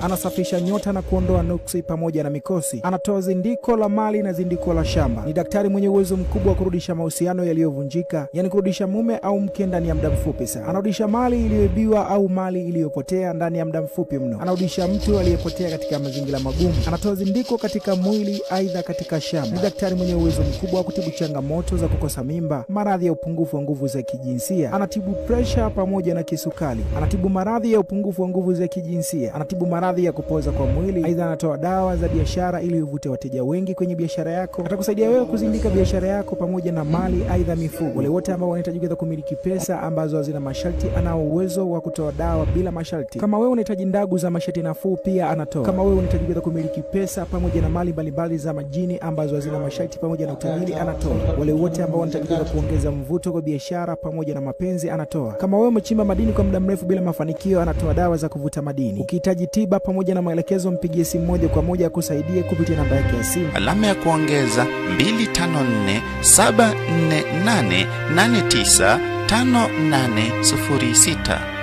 Anasafisha nyota na kuondoa nuksi pamoja na mikosi. Anatoa zindiko la mali na zindiko la shamba. Ni daktari mwenye uwezo mkubwa wa kurudisha mahusiano yaliyovunjika, yani kurudisha mume au mke ndani ya muda mfupi sana. Anarudisha mali iliyoibiwa au mali iliyopotea ndani ya muda mfupi mno. Anarudisha mtu aliyepotea katika mazingira magumu. Anatoa zindiko katika mwili aidha katika shamba. Ni daktari mwenye uwezo mkubwa wa kutibu changamoto za kukosa mimba, maradhi ya upungufu wa nguvu za kijinsia. Anatibu pressure pamoja na kisukari. Anatibu maradhi ya upungufu wa nguvu za kijinsia. Anatibu maradhi ya kupoza kwa mwili. Aidha anatoa dawa za biashara ili uvute wateja wengi kwenye biashara yako. Atakusaidia wewe kuzindika biashara yako pamoja na mali aidha mifugo. Wale wote ambao wanahitaji kumiliki pesa ambazo hazina masharti, anao uwezo wa kutoa dawa bila masharti. Kama wewe unahitaji ndagu za masharti nafuu, pia anatoa. Kama wewe unahitaji kumiliki pesa pamoja na mali mbalimbali za majini ambazo hazina masharti pamoja na utajiri, anatoa. Wale wote ambao wanahitaji kuongeza mvuto kwa biashara pamoja na mapenzi, anatoa. Kama wewe umechimba madini kwa muda mrefu bila mafanikio, anatoa dawa za kuvuta madini. Ukihitaji tiba pamoja na maelekezo, mpigie simu moja kwa moja akusaidie kupitia namba yake ya simu alama ya kuongeza 254 748 89 5806.